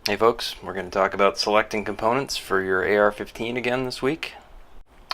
Hey folks, we're going to talk about selecting components for your AR-15 again this week.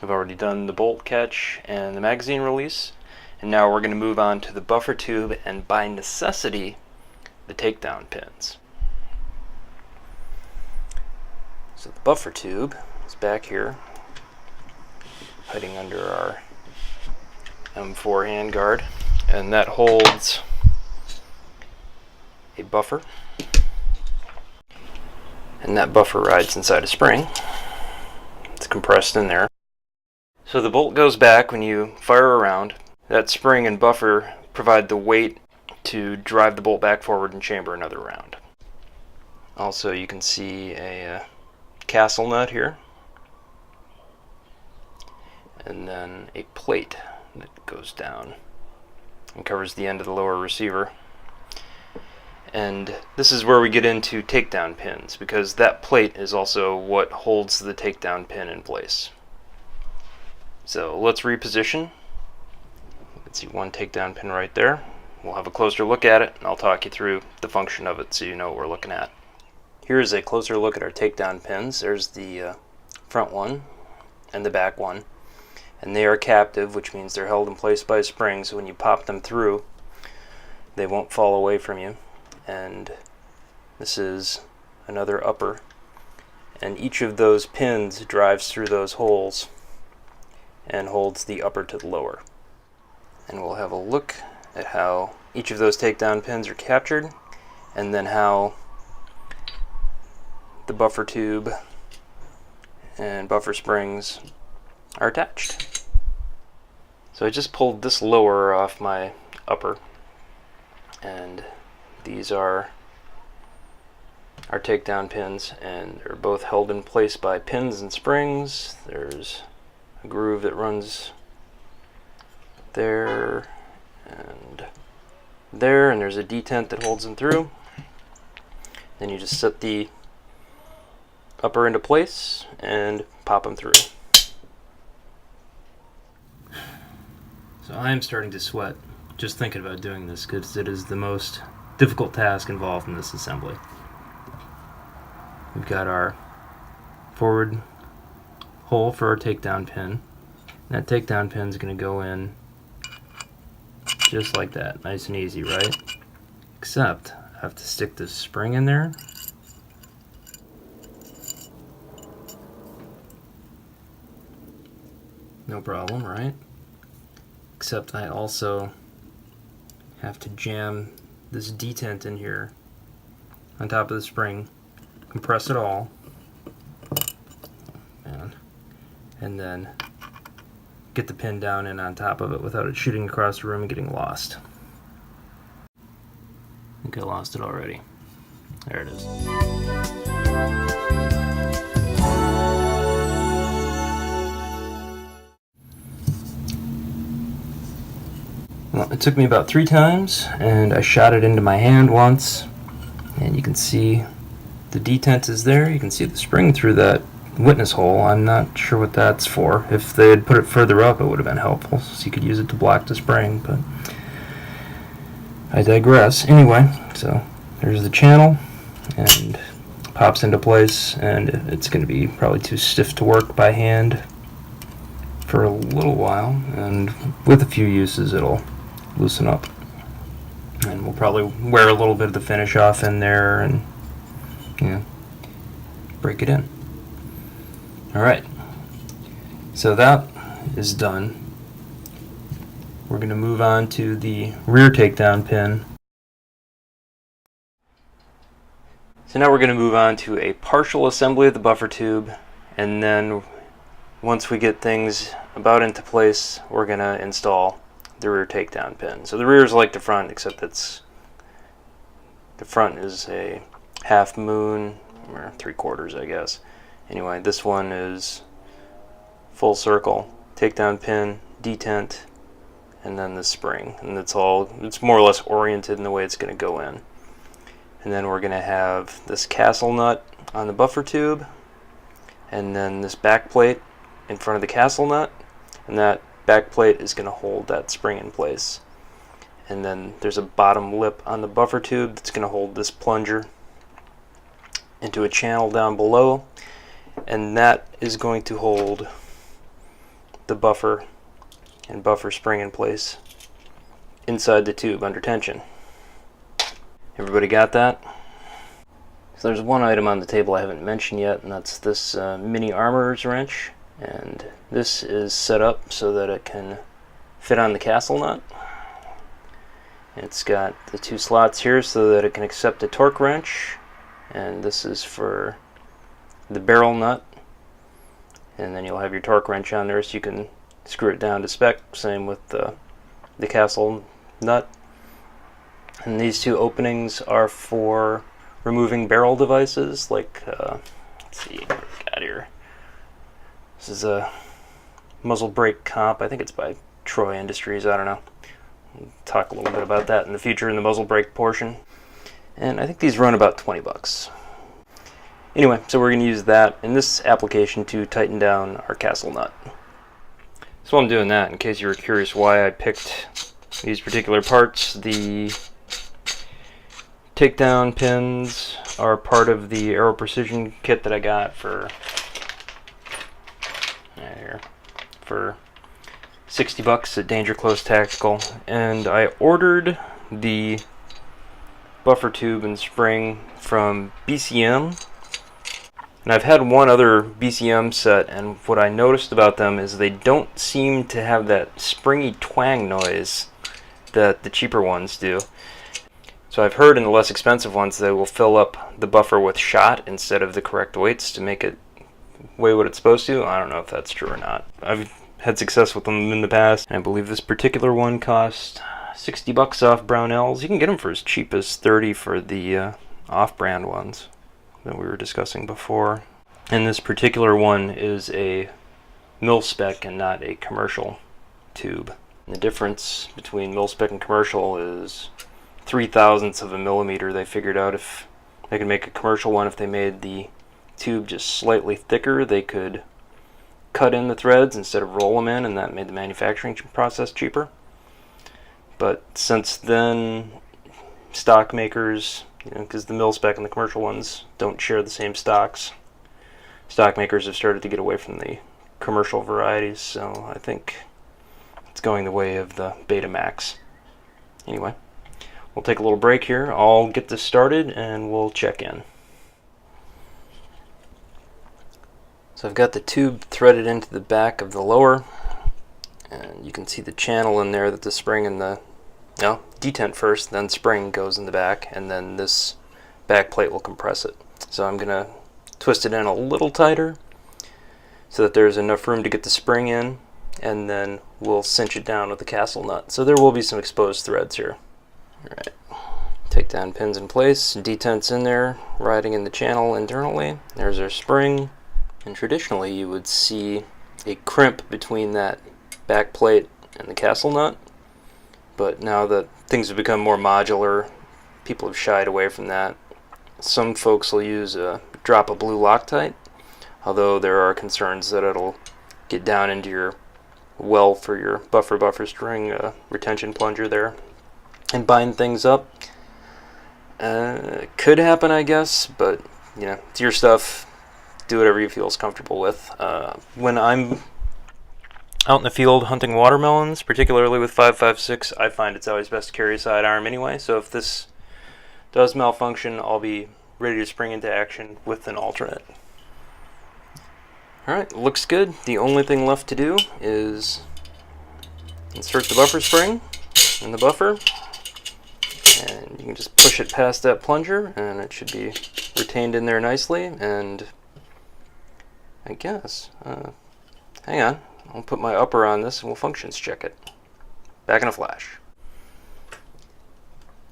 We've already done the bolt catch and the magazine release, and now we're going to move on to the buffer tube and, by necessity, the takedown pins. So the buffer tube is back here, hiding under our M4 handguard, and that holds a buffer. And that buffer rides inside a spring. It's compressed in there. So the bolt goes back when you fire around. That spring and buffer provide the weight to drive the bolt back forward and chamber another round. Also, you can see a castle nut here, and then a plate that goes down and covers the end of the lower receiver. And this is where we get into takedown pins, because that plate is also what holds the takedown pin in place. So let's reposition. You can see one takedown pin right there. We'll have a closer look at it, and I'll talk you through the function of it so you know what we're looking at. Here's a closer look at our takedown pins. There's the front one and the back one. And they are captive, which means they're held in place by a spring, so when you pop them through, they won't fall away from you. And this is another upper, and each of those pins drives through those holes and holds the upper to the lower. And we'll have a look at how each of those takedown pins are captured, and then how the buffer tube and buffer springs are attached. So I just pulled this lower off my upper, and these are our takedown pins, and they're both held in place by pins and springs. There's a groove that runs there, and there's a detent that holds them through. Then you just set the upper into place and pop them through. So I am starting to sweat just thinking about doing this, because it is the most difficult task involved in this assembly. We've got our forward hole for our takedown pin. That takedown pin is going to go in just like that, nice and easy, right? Except I have to stick this spring in there. No problem, right? Except I also have to jam this detent in here on top of the spring, compress it all, and then get the pin down and on top of it without it shooting across the room and getting lost. I think I lost it already. There it is. Well, it took me about 3 times, and I shot it into my hand once, and you can see the detent is there. You can see the spring through that witness hole. I'm not sure what that's for. If they had put it further up, it would have been helpful, so you could use it to block the spring, but I digress. Anyway, so there's the channel, and pops into place, and it's going to be probably too stiff to work by hand for a little while, and with a few uses it'll loosen up, and we'll probably wear a little bit of the finish off in there and break it in. Alright, so that is done. We're going to move on to the rear takedown pin. So now we're going to move on to a partial assembly of the buffer tube, and then once we get things about into place, we're going to install the rear takedown pin. So the rear is like the front, except the front is a half moon, or 3/4, I guess. Anyway, this one is full circle, takedown pin, detent, and then the spring. And it's more or less oriented in the way it's going to go in. And then we're going to have this castle nut on the buffer tube, and then this back plate in front of the castle nut, and that back plate is going to hold that spring in place. And then there's a bottom lip on the buffer tube that's going to hold this plunger into a channel down below, and that is going to hold the buffer and buffer spring in place inside the tube under tension. Everybody got that? So there's one item on the table I haven't mentioned yet, and that's this mini armorer's wrench. And this is set up so that it can fit on the castle nut. It's got the two slots here so that it can accept a torque wrench, and this is for the barrel nut. And then you'll have your torque wrench on there so you can screw it down to spec. Same with the castle nut. And these two openings are for removing barrel devices, like let's see what we got here. This is a muzzle brake comp. I think it's by Troy Industries. I don't know. We'll talk a little bit about that in the future in the muzzle brake portion. And I think these run about 20 bucks. Anyway, so we're going to use that in this application to tighten down our castle nut. So while I'm doing that, in case you were curious why I picked these particular parts, the Takedown pins are part of the Aero Precision kit that I got for 60 bucks at Danger Close Tactical, and I ordered the buffer tube and spring from BCM, and I've had one other BCM set, and what I noticed about them is they don't seem to have that springy twang noise that the cheaper ones do. So I've heard in the less expensive ones they will fill up the buffer with shot instead of the correct weights to make it weigh what it's supposed to. I don't know if that's true or not. I've had success with them in the past, and I believe this particular one cost 60 bucks off Brownells. You can get them for as cheap as 30 for the off-brand ones that we were discussing before. And this particular one is a mil-spec and not a commercial tube. And the difference between mil-spec and commercial is 0.003 of a millimeter. They figured out if they could make a commercial one, if they made the tube just slightly thicker, they could cut in the threads instead of roll them in, and that made the manufacturing process cheaper. But since then, stock makers, because the mil-spec and the commercial ones don't share the same stocks, stock makers have started to get away from the commercial varieties, so I think it's going the way of the Betamax. Anyway, we'll take a little break here. I'll get this started and we'll check in. So I've got the tube threaded into the back of the lower, and you can see the channel in there that the spring and the detent first, then spring goes in the back, and then this back plate will compress it. So I'm going to twist it in a little tighter so that there's enough room to get the spring in, and then we'll cinch it down with the castle nut. So there will be some exposed threads here. Alright, Takedown pins in place, detents in there, riding in the channel internally. There's our spring, and traditionally you would see a crimp between that back plate and the castle nut, but now that things have become more modular, people have shied away from that. Some folks will use a drop of blue Loctite, although there are concerns that it'll get down into your well for your buffer string retention plunger there and bind things up. It could happen, I guess, but it's your stuff. Do whatever you feel is comfortable with. When I'm out in the field hunting watermelons, particularly with 5.56, I find it's always best to carry a sidearm anyway, so if this does malfunction, I'll be ready to spring into action with an alternate. Alright, looks good. The only thing left to do is insert the buffer spring in the buffer, and you can just push it past that plunger and it should be retained in there nicely. And I guess hang on, I'll put my upper on this and we'll functions check it. Back in a flash.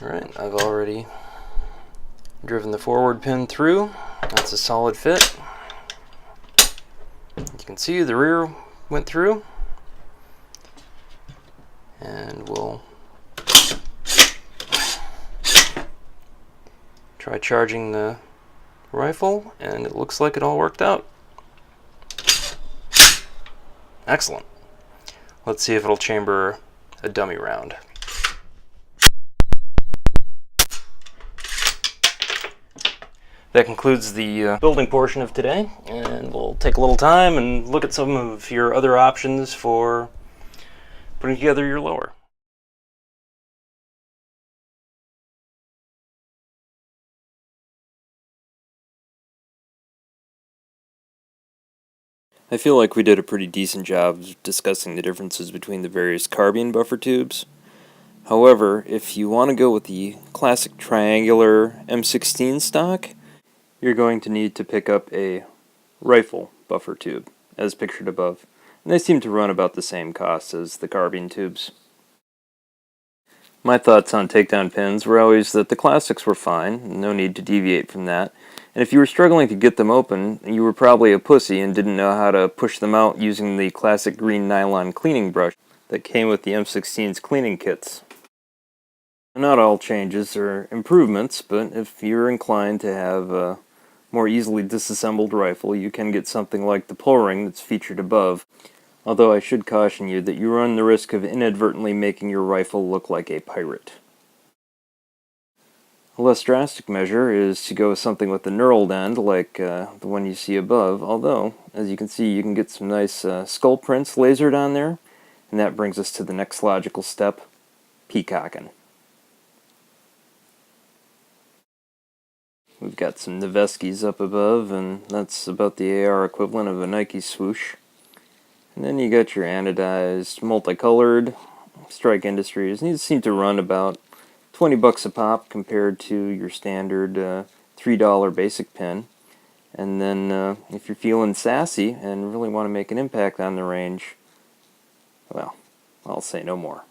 Alright, I've already driven the forward pin through. That's a solid fit. You can see the rear went through, and we'll try charging the rifle, and it looks like it all worked out. Excellent. Let's see if it'll chamber a dummy round. That concludes the building portion of today, and we'll take a little time and look at some of your other options for putting together your lower. I feel like we did a pretty decent job of discussing the differences between the various carbine buffer tubes. However, if you want to go with the classic triangular M16 stock, you're going to need to pick up a rifle buffer tube, as pictured above. And they seem to run about the same cost as the carbine tubes. My thoughts on takedown pins were always that the classics were fine, no need to deviate from that. And if you were struggling to get them open, you were probably a pussy and didn't know how to push them out using the classic green nylon cleaning brush that came with the M16's cleaning kits. Not all changes are improvements, but if you're inclined to have a more easily disassembled rifle, you can get something like the pull ring that's featured above. Although I should caution you that you run the risk of inadvertently making your rifle look like a pirate. A less drastic measure is to go with something with a knurled end, like the one you see above, although, as you can see, you can get some nice skull prints lasered on there, and that brings us to the next logical step, peacocking. We've got some Neveskis up above, and that's about the AR equivalent of a Nike swoosh. And then you got your anodized, multicolored Strike Industries. These seem to run about $20 a pop compared to your standard $3 basic pin. And then if you're feeling sassy and really want to make an impact on the range, well, I'll say no more.